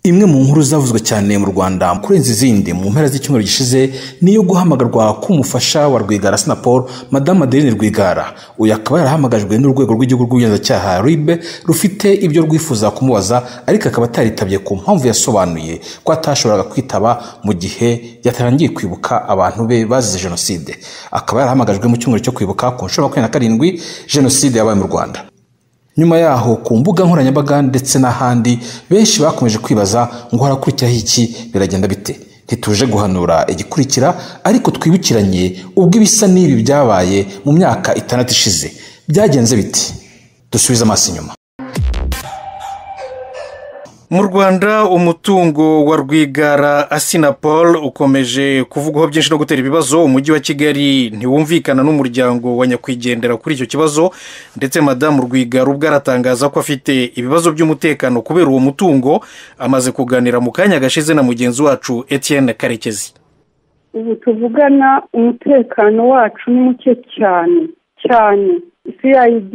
Imwe mu nkuru zavuzwe cyane mu Rwanda kurenza izindi mu mpera z'icyumweru gishize niyo guhamagarwa k'umufasha wa Rwigara Assinapol Madame Adeline Rwigara. Uyu akaba yarahamagajwe n'urwego rw'igihugu rw'ubugenzacyaha RIB rufite ibyo rwifuza kumubaza, ariko akaba ataritabye ku mpamvu yasobanuye ko atashoboraga kwitaba mu gihe yatangiye kwibuka abantu be bazize jenoside. Akaba yarahamagajwe mu cyumweru cyo kwibuka ku nshuro 27 jenoside yabaye mu Rwanda. Nyuma yaho ku mbuga nkoranyambaga ndetse n'ahandi benshi bakomeje kwibaza ngo harakurikiraho iki, biragenda bite. Ntituje guhanura igikurikira, ariko twibukiranye ubwo ibisa n'ibi byabaye mu myaka 6 ishize. Byagenze biti? Dusubize amaso inyuma. Mu Rwanda umutungo wa Rwigara Assinapol ukomeje kuvugwaho byinshi no gutera ibibazo. Umujyi wa Kigali ntiwumvikana n'umuryango wa nyakwigendera kuri icyo kibazo, ndetse Madame Rwigara ubwo aratangaza ko afite ibibazo by'umutekano kubera uwo mutungo. Amaze kuganira mu kanya gashize na mugenzi wacu Etienne Karekezi. Ubu tuvugana umutekano wacu ni muke cyane. CID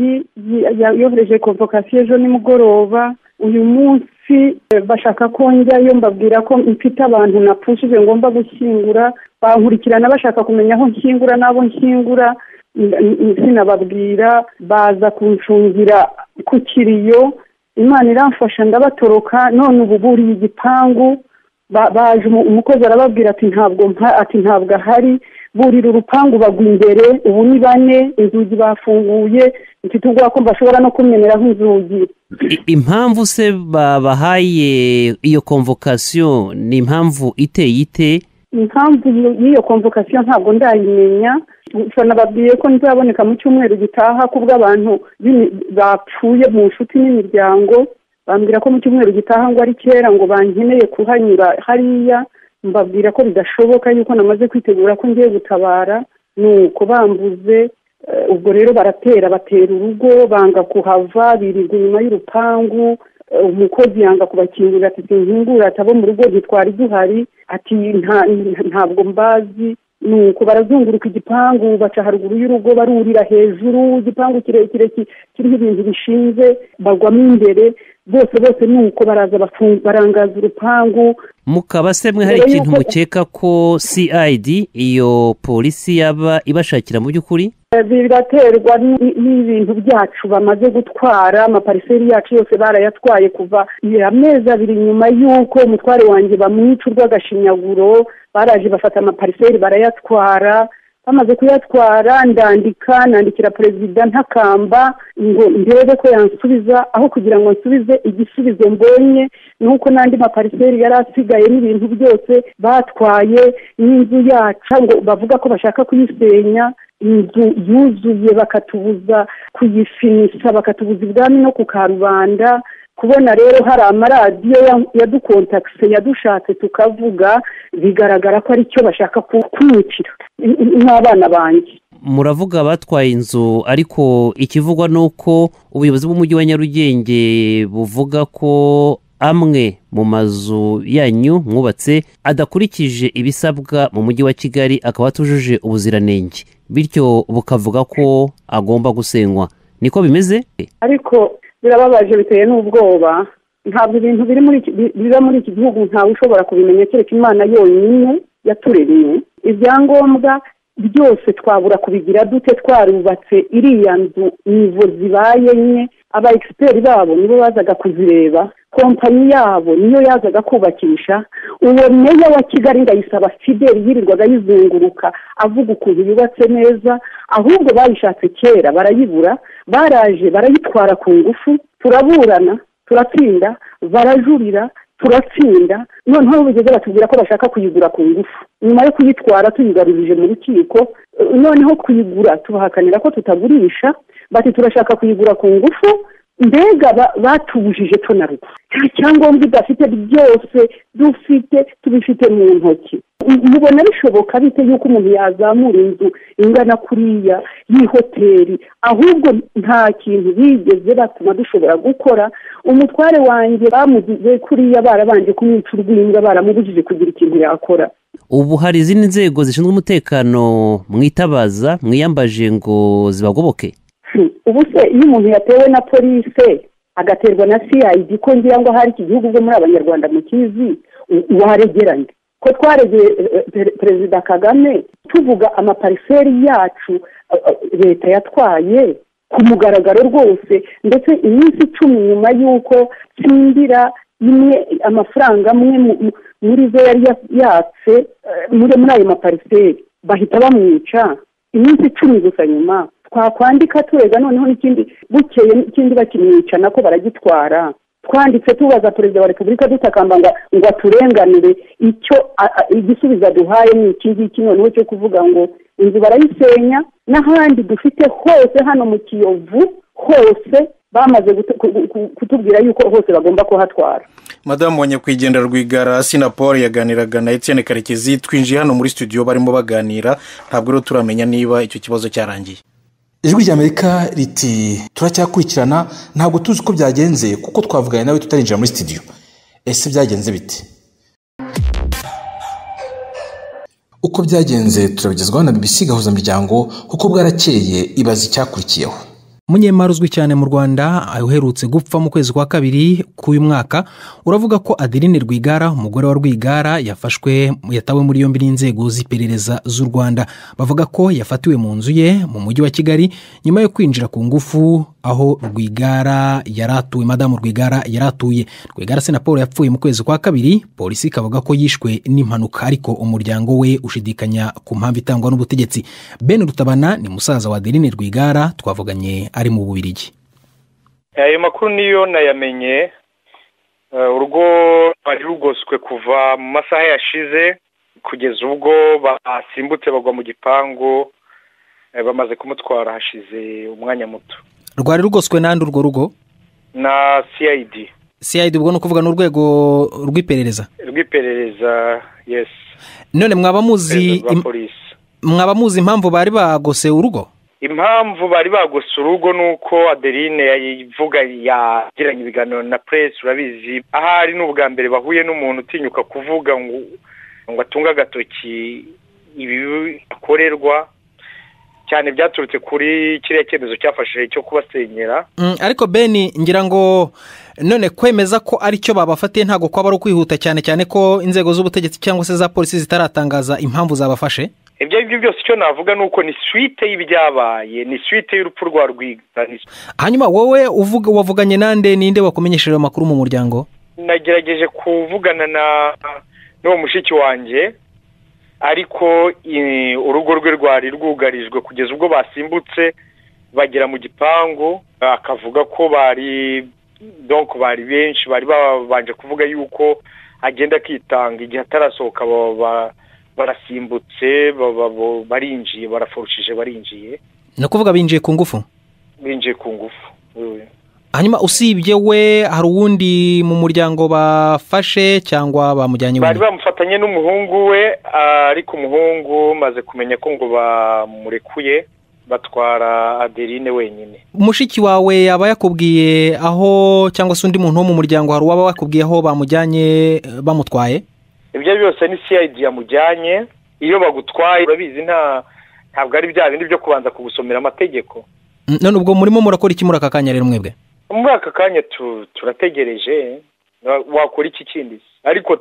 yohereje convocation ejo nimugoroba. Uyu munsi bashaka ko njyayo, mbabwira ko mfite abantu napfushije ngomba gushyingura. Bankurikirana bashaka kumenya aho nshyingura n'abo nshyingura, sinababwira. Baza kuncungira ku kiriyo, Imana iramfasha ndabatoroka. None ubu buriye igipangu, baje umukozi arababwira ati ntabwo ahari. Burira urupangu bagwa imbere, ubu ni 4, inzugi bafunguye. Mfite ubwoba ko bashobora no kumeneraho inzugi. Impamvu se babahaye iyo convocation ni impamvu iteye ite? Impamvu y'iyo convocation ntabwo ndayimenya. Nababwiye ko nzaboneka mu cyumweru gitaha kubwo abantu bapfuye mu nshuti n'imiryango. Bambwira ko mu cyumweru gitaha ngo ari kera ngo bankeneye kuhanyura hariya. Mbabwira ko bidashoboka, yuko namaze kwitegura ko ngiye gutabara. Nuko bambuze. Ubwo rero batera urugo, banga kuhava, birirwa inyuma y'urupangu. Umukozi yanga kubakingurira ati nkingura, atabo mu rugo gitwari duhari, ati ntabwo mbazi. Nuko barazunguruka igipangu, baca haruguru y'urugo, barurira hejuru. Igipangu kirekire kiriho ibintu bishinze, bagwamo imbere. Bose nuko baraza barangaza urupangu. Mukaba se mwe hari ikintu mukeka ko CID iyo polisi yaba ibashakira mu by'ukuri? Biraterwa n'ibintu byacu bamaze gutwara. Amapariseri yacu yose barayatwaye kuva amezi 2 nyuma y'uko umutware wanjye bamwica urw'agashinyaguro. Baraje bafata amapariseri barayatwara. Bamaze kuyatwara nandikira perezida ntakamba ngo ndebe ko yansubiza, aho kugira ngo nsubize igisubizo mbonye nuko nandi mapariseri yari asigaye n'ibintu byose batwaye. N'inzu yacu ngo bavuga ko bashaka kuyisenya, inzu yuzuye, bakatubuza kuyifinisha, bakatubuza ibwami no ku Karubanda. Kubona rero hari amaradiyo yadukontakise yadushatse tukavuga, bigaragara ko ari cyo bashaka kumwicira n'abana banjye. Muravuga batwaye inzu, ariko ikivugwa nuko ubuyobozi bw'umujyi wa Nyarugenge buvuga ko amwe mu mazu yanyu mwubatse adakurikije ibisabwa mu mujyi wa Kigali, akaba atujuje ubuziranenge, bityo bukavuga ko agomba gusenywa. Niko bimeze? Ariko birababaje, biteye n'ubwoba. Ntabwo ibintu biba muri iki gihugu ntawe ushobora kubimenya kereka Imana yonyine yaturemye. Ibyangombwa byose twabura kubigira dute? Twarubatse iriya nzu nivo zibaye nye, aba expert babo nibo bazaga kuzireba, kompanyi yabo niyo yazaga kubakisha. Uwo meya wa Kigali Ndayisaba Fidel yirirwaga yizunguruka avuga ukuntu yubatse neza, ahubwo bayishatse kera barayibura. Baraje barayitwara ku ngufu, turaburana turatsinda, barajurira turatsinda. Noneho bigeze batubwira ko bashaka kuyigura ku ngufu. Nyuma yo kuyitwara tuyigarurije mu rukiko, noneho kuyigura tubahakanira ko tutagurisha, bati turashaka kuyigura ku ngufu. Mbega batubujije tonaruko. Nta cyangombwa idafite, byose tubifite mu ntoki. Mubona bishoboka bite yuko umuntu yazamura inzu ingana kuriya y'ihoteli? Ahubwo nta kintu bigeze batuma dushobora gukora. Umutware wanjye bamugize kuriya, barabanje kumwica urw'inga, baramubujije kugira ikintu yakora. Ubu hari izindi nzego zishinzwe umutekano mwiyambaje ngo zibagoboke? Ubu se iyo umuntu yatewe na polisi agaterwa na CID ko ngira ngo hari iki gihugu bwo muri abanyarwanda mukizi waregeranye ko twaregeye perezida Kagame tuvuga amapariseri yacu leta yatwaye ku mugaragaro rwose, ndetse iminsi 10 nyuma y'uko tsindira imwe amafaranga amwe muri zo yari yatse muri ayo mapariseri bahita bamwica iminsi 10 gusa nyuma. Twakwandika turega noneho n'ikindi bukeye ikindi bakimwica nako baragitwara. Twanditse tubaza perezida wa Repubulika dutakamba ngo aturenganire, icyo igisubiza duhaye ni iki ngiki noneho cyo kuvuga ngo inzu barayisenya, n'ahandi dufite hose hano mu Kiyovu hose bamaze kutubwira yuko hose bagomba kuhatwara. Madamu Nyakwigendera Rwigara Assinapol yaganiraga na Etienne Karekezi. Twinjiye hano muri studio barimo baganira, ntabwo rero turamenya niba icyo kibazo cyarangiye. Ijwi ry'Amerika riti turacyakurikirana, ntabwo tuzi uko byagenze kuko twavuganye nawe tutarinjira muri studio. Ese byagenze bite? Uko byagenze turabigezwaho na BBC Gahuza Miryango kuko bwarakeye ibaza icyakurikiyeho. Munyemari uzwi cyane mu Rwanda uherutse gupfa mu kwezi kwa kabiri k'uyu mwaka uravuga ko Adeline Rwigara umugore wa Rwigara yatawe muri yombi n'inzego z'iperereza z'u Rwanda. Bavuga ko yafatiwe mu nzu ye mu mujyi wa Kigali nyuma yo kwinjira ku ngufu aho Rwigara yaratuye. Madamu Rwigara yaratuye. Rwigara Assinapol yapfuye mu kwezi kwa kabiri, polisi ikavuga ko yishwe n'impanuka, ariko umuryango we ushidikanya ku mpamvu itangwa n'ubutegetsi. Ben Rutabana ni musaza wa Adeline Rwigara twavuganye ari mu Bubiligi. Ayo makuru niyo nayamenye urugo bari rugoswe kuva mu masaha yashize kugeza ubwo basimbutse bagwa mu gipangu, bamaze kumutwara hashize umwanya muto. Rwari rugoswe nande urwo rugo? Na CID ubwo no kuvuga n'urwego rw'iperereza. Yes. None mwaba muzi impamvu bari bagose urugo? Impamvu bari bagose urugo nuko Adeline yayivuga yagiranye ibiganiro na press, urabizi ahari n'ubwa mbere bahuye n'umuntu utinyuka kuvuga ngo atunga gatoki ibi akorerwa cyane byaturutse kuri kiriya cyemezo cyafashije cyo kubasenyera. Ariko Ben ngira ngo none kwemeza ko ari cyo babafatiye ntago kwaba ari kwihuta cyane ko inzego z'ubutegetsi cyangwa se za polisi zitaratangaza impamvu zabafashe. Ibyo byose cyo navuga nuko ni suite y'ibyabaye, ni suite y'urupfu rwa Rwigara. Hanyuma wowe wavuganye nande, ninde wakumenyesheje amakuru mu muryango? Nagerageje kuvugana n'uwo mushiki wanjye, ariko urugo rwe rwari rwugarijwe kugeza ubwo basimbutse bagera mu gipangu. Akavuga ko bari benshi, bari babanje kuvuga yuko agenda akitanga igihe atarasohoka. Barasimbutse barinjiye, barafurushije barinjiye. No kuvuga binjiye ku ngufu? Binjiye ku ngufu. Hanyuma usibye we hari uwundi mu muryango bafashe cyangwa bamujyanye? Bari bamufatanye n'umuhungu we, ariko umuhungu maze kumenya ko ngo bamurekuye batwara Adeline wenyine. Mushiki wawe yaba yakubwiye aho, cyangwa se undi muntu wo mu muryango hari uwaba wakubwiye aho bamujyanye bamutwaye? Ibyo byose ni CID yamujyanye. Iyo bagutwaye urabizi ntabwo ari bya bindi byo kubanza kugusomera amategeko. None ubwo murimo murakora iki muri aka kanya rero mwebwe? Muri aka kanya turategereje, wakora iki kindi, ariko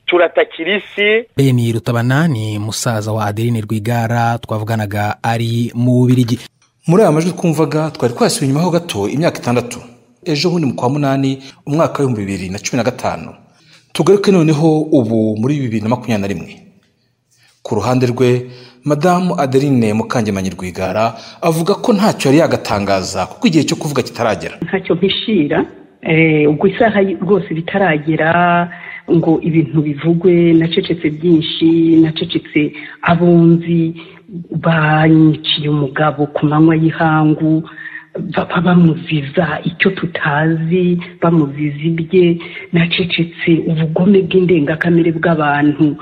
turatakira isi. Ben Rutabana ni musaza wa Adeline Rwigara twavuganaga ari mu Bubiligi. Muri aya majwi twumvaga twari twasubiye inyuma ho gato imyaka 6. Ejo bundi mu kwa 8 umwaka wa 2015. Tugaruke noneho ubu muri 2021. Ku ruhande rwe Madamu Adeline Mukangemanyi Rwigara avuga ko ntacyo yari yagatangaza kuko igihe cyo kuvuga kitaragera. Ntacyo mpishira, ubwo isaha rwose bitaragera ngo ibintu bivugwe. Nacecetse byinshi, nacecetse abunzi banyiciye umugabo ku manywa y'ihangu, bamuziza icyo tutazi, bamuziza ibye. Nacecetse ubugome bw'indengakamere bw'abantu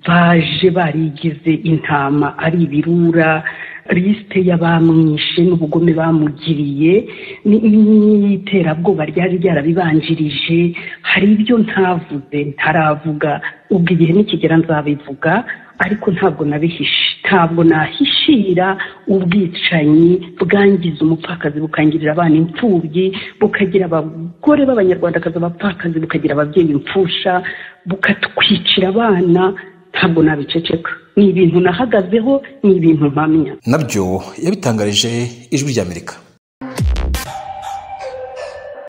baje barigize intama ari ibirura, liste y'abamwishe n'ubugome bamugiriye n'iterabwoba ryari ryarabibanjirije. Hari ibyo ntaravuga, ubwo igihe nikigera nzabivuga, ariko ntabwo nabihishe, ntabwo nahishira ubwicanyi bwangiza umupfakazi bukangirira abana imfubyi, bukagira abagore b'abanyarwandakazi abapfakazi, bukagira ababyeyi imfusha, bukatwicira abana. Ntabwo nabiceceka, ni ibintu nahagazeho, ni ibintu mpamya. Nabyo yabitangarije Ijwi ry'Amerika.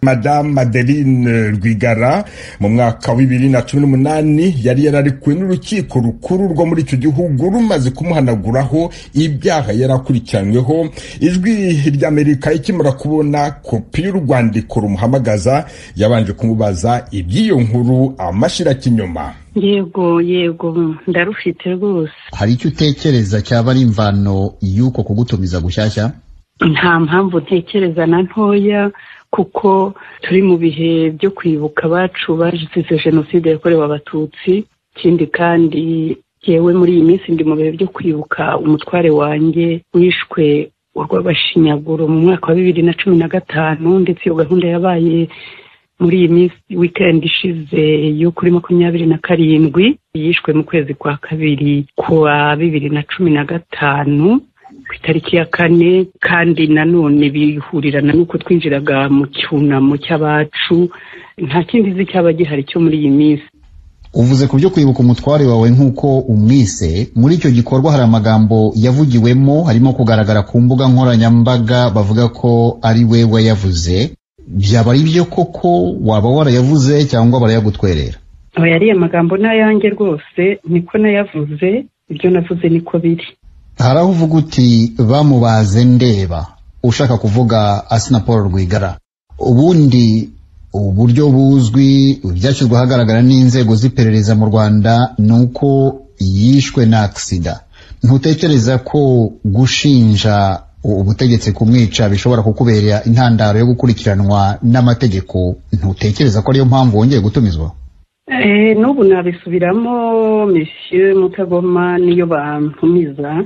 Madame Madeleine Rwigara mu mwaka wa 2018 yari yararekuwe n'urukiko rukuru rwo muri icyo gihugu rumaze kumuhanaguraho ibyaha yarakurikiranyweho. Ijwi ry'Amerika ikimara kubona kopi y'urwandiko rumuhamagaza yabanje kumubaza iby'iyo nkuru amashira kinyoma. Yego ndarufite rwose. Hari icyo utekereza cyaba ari imvano y'uko kugutumiza gushyashya? Nta mpamvu ntekereza na ntoya, kuko turi mu bihe byo kwibuka abacu bazize jenoside yakorewe abatutsi. Ikindi kandi yewe muri iyi minsi ndi mu bihe byo kwibuka umutware wanjye wishwe urw'abashinyaguro mu mwaka wa 2015, ndetse iyo gahunda yabaye muri iyi minsi weekend ishize yo kuri 27 yishwe mu kwezi kwa kabiri kwa 2015 ku itariki ya 4, kandi nanone bihurirana nuko twinjiraga mu cyunamo cy'abacu. Nta kindi zi cyaba gihari cyo muri iyi minsi. Uvuze ku byo kwibuka umutware wawe nk'uko umwise, muri icyo gikorwa hari amagambo yavugiwemo harimo kugaragara ku mbuga nkoranyambaga bavuga ko ari we wayavuze. Byaba ari byo koko waba warayavuze cyangwa barayagutwerera? Yari amagambo n'ayanjye rwose, niko nayavuze, ibyo navuze niko biri. Hari aho uvuga uti bamubaze ndeba, ushaka kuvuga Assinapol Rwigara. Ubundi uburyo buzwi byashyizwe ahagaragara n'inzego z'iperereza mu Rwanda nuko yishwe na aksida. Ntutekereza ko gushinja ubutegetsi kumwica bishobora kukubera intandaro yo gukurikiranwa n'amategeko? Ntutekereza ko ariyo mpamvu wongeye gutumizwa? N'ubu nabisubiramo Monsieur Mutagoma, niyo bantumiza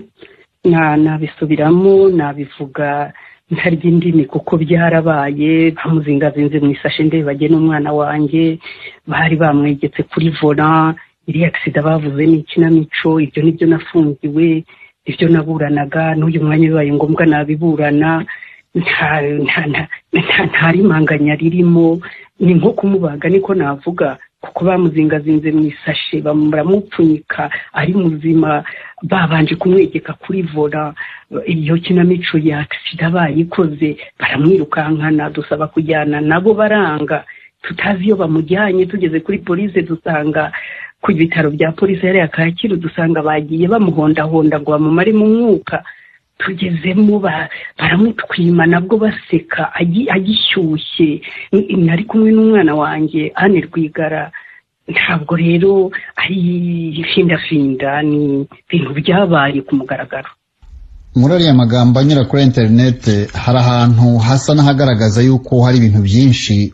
nabisubiramo, nabivuga ntarya indimi kuko byarabaye. Bamuzingazinze mu isashe ndebage n'umwana wanjye, bari bamwegetse kuri volant. Iri aksida bavuze ni ikinamico, ibyo nibyo nafungiwe, ibyo naburanaga, n'uyu mwanya bibaye ngombwa nabiburana. nta rimanganya ririmo, ni nko kumubaga niko navuga, kuko bamuzingazinze mu isashe baramupfunyika ari muzima, babanje kumwegeka kuri vola. Iyo kinamico ya aksida bayikoze, baramwirukankana, dusaba kujyana nabo baranga, tutazi iyo bamujyanye. Tugeze kuri polisi dusanga ku bitaro bya polisi yari Kacyiru, dusanga bagiye bamuhondahonda ngo bamumare mu mwuka. Tugezemo baramutwima, nabwo baseka agishyushye. Nari kumwe n'umwana wanjye Anne Rwigara. Ntabwo rero ari findafinda, ni ibintu byabaye ku mugaragaro. Muri ariya magambo anyura kuri internet hari ahantu hasa n'ahagaragaza yuko hari ibintu byinshi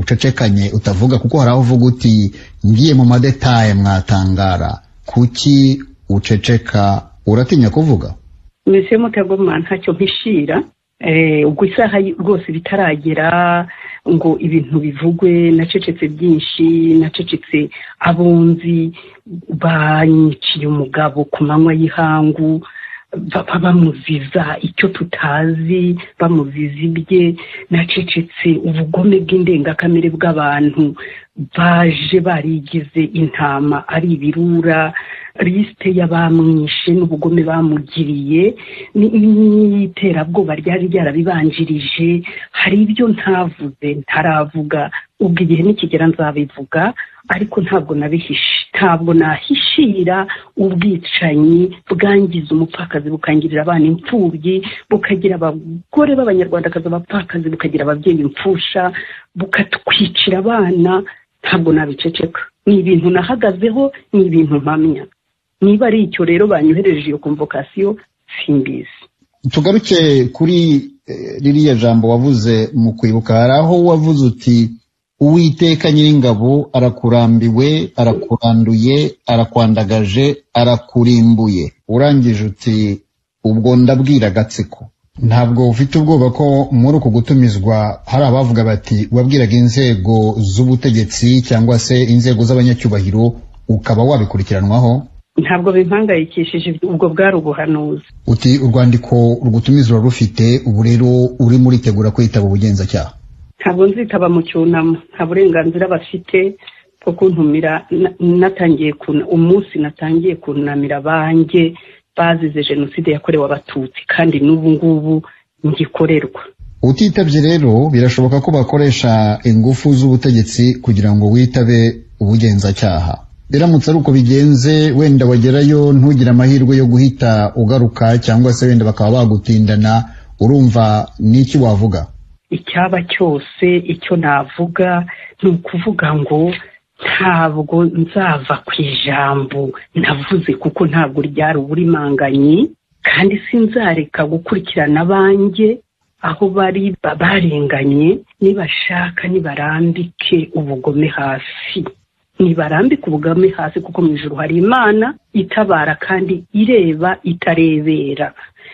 ucecekanye utavuga, kuko hari aho uvuga uti ngiye mu madetaye mwatangara. Kuki uceceka? Uratinya kuvuga? Monsieur Mutagoma, ntacyo mpishira. Ubwo isaha rwose bitaragera ngo ibintu bivugwe, nacecetse byinshi. Nacecetse abunzi banyiciye umugabo ku manywa y'ihangu, bamuziza icyo tutazi, bamuziza ibye. Nacecetse ubugome bw'indengakamere bw'abantu baje barigize intama ari ibirura, lisite y'abamwishe n'ubugome bamugiriye n'iterabwoba ryari ryarabibanjirije. Hari ibyo ntavuze, ntaravuga. Ubwo igihe nikigera nzabivuga, ariko ntabwo nabihishe, ntabwo nahishira ubwicanyi bwangiza umupfakazi bukangirira abana imfubyi, bukagira abagore b'abanyarwandakazi abapfakazi, bukagira ababyeyi imfusha, bukatwicira abana. Ntabwo nabiceceka, ni ibintu nahagazeho, ni ibintu mpamya. Niba ari icyo rero banyohereje iyo convocation, simbizi. Tugaruke kuri ririya jambo wavuze mu kwibuka. Hari aho wavuze uti Uwiteka Nyiringabo arakurambiwe, arakuranduye, arakwandagaje, arakurimbuye. Urangije uti ubwo ndabwira agatsiko. Ntabwo ufite ubwoba ko muri uku gutumizwa hari abavuga bati wabwiraga inzego z'ubutegetsi cyangwa se inzego z'abanyacyubahiro ukaba wabikurikiranwaho? ntabwo bimpangayikishije, ubwo bwari ubuhanuzi. uti urwandiko rugutumiza rufite, ubu rero urimo uritegura kwitaba ubugenzacyaha? Ntabwo nzitaba mu cyunamo, nta burenganzira bafite bwo kuntumira. Umunsi natangiye kunamira abanjye bazize jenoside yakorewe abatutsi, kandi n'ubu ngubu ngikorerwa. utitabye rero birashoboka ko bakoresha ingufu z'ubutegetsi kugira ngo witabe ubugenzacyaha. biramutse ari uko bigenze, wenda wagerayo ntugire amahirwe yo guhita ugaruka, cyangwa se wenda bakaba bagutindana, urumva n'iki wavuga? Icyaba cyose icyo navuga ni ukuvuga ngo ntabwo nzava ku ijambo navuze, kuko ntabwo ryari uburimanganye, kandi sinzareka gukurikirana abanjye aho bari barenganye. Nibashaka nibarambike ubugome hasi, nibarambike ubugome hasi, kuko mu ijuru hari Imana itabara kandi ireba itarebera.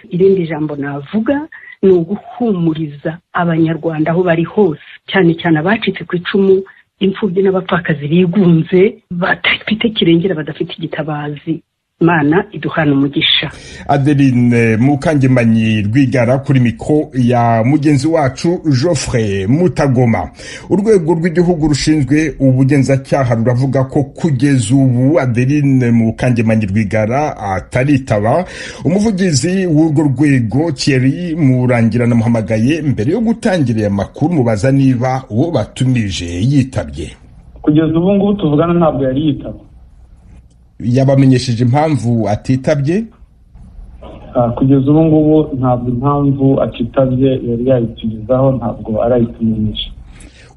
Irindi jambo navuga ni uguhumuriza abanyarwanda aho bari hose, cyane cyane abacitse ku icumu, imfubyi n'abapfakazi bigunze, badafite kirengera, badafite igitabazi. Imana iduhana umugisha. Adeline Mukangemanyi Rwigara kuri mikro ya mugenzi wacu Geoffrey Mutagoma. Urwego rw'igihugu rushinzwe ubugenzacyaha ruravuga ko kugeza ubu Adeline Mukangemanyi Rwigara ataritaba. Umuvugizi w'urwo rwego Thierry Murangira namuhamagaye mbere yo gutangira amakuru mubaza niba uwo batumije yitabye. Kugeza ubu ngubu tuvugana ntabwo yari yitaba. Yabamenyesheje impamvu atitabye? Kugeza ubu ngubu ntabwo impamvu atitabye yari yayitugezaho, ntabwo arayitumenyesha.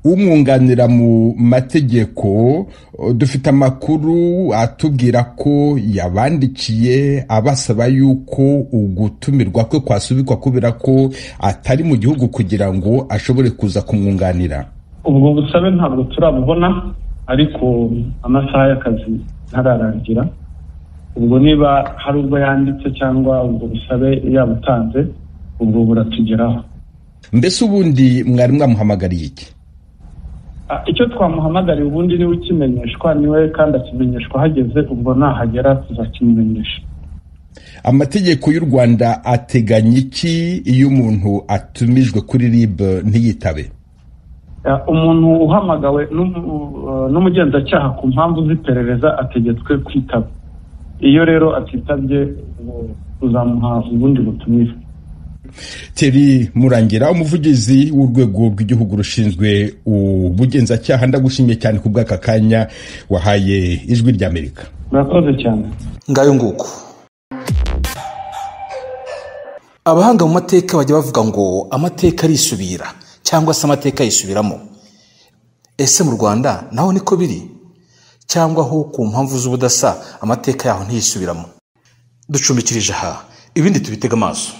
Umwunganira mu mategeko dufite amakuru atubwira ko yabandikiye abasaba yuko ugutumirwa kwe kwasubikwa kubera ko atari mu gihugu kugira ngo ashobore kuza kumwunganira. Ubwo busabe ntabwo turabubona, ariko amasaha y'akazi ntararangira. Ubwo niba hari ubwo yanditse cyangwa ubwo busabe yabutanze, ubwo buratugeraho. Mbese ubundi mwari mwamuhamagariye iki? Icyo twamuhamagariye ubundi niwe ukimenyeshwa, niwe kandi akimenyeshwa hageze, ubwo nahagera tuzakimenyesha. Amategeko y'u Rwanda ateganya iki iyo umuntu atumijwe kuri RIB ntiyitabe? Umuntu uhamagawe n'umugenzacyaha ku mpamvu z'iperereza ategetswe kwitaba. Iyo rero atitabye uzamuha ubundi butumire. Thierry Murangira, umuvugizi w'urwego rw'igihugu rushinzwe ubugenzacyaha, ndagushimiye cyane ku bw'aka kanya wahaye Ijwi ry'Amerika. Murakoze cyane. Ngayo nguko. Abahanga mu mateka bajya bavuga ngo amateka arisubira cyangwa se amateka yisubiramo. Ese mu Rwanda naho niko biri? Cyangwa ho ku mpamvu z'ubudasa amateka yaho ntiyisubiramo? Ducumbikirije aha, ibindi tubitega amaso.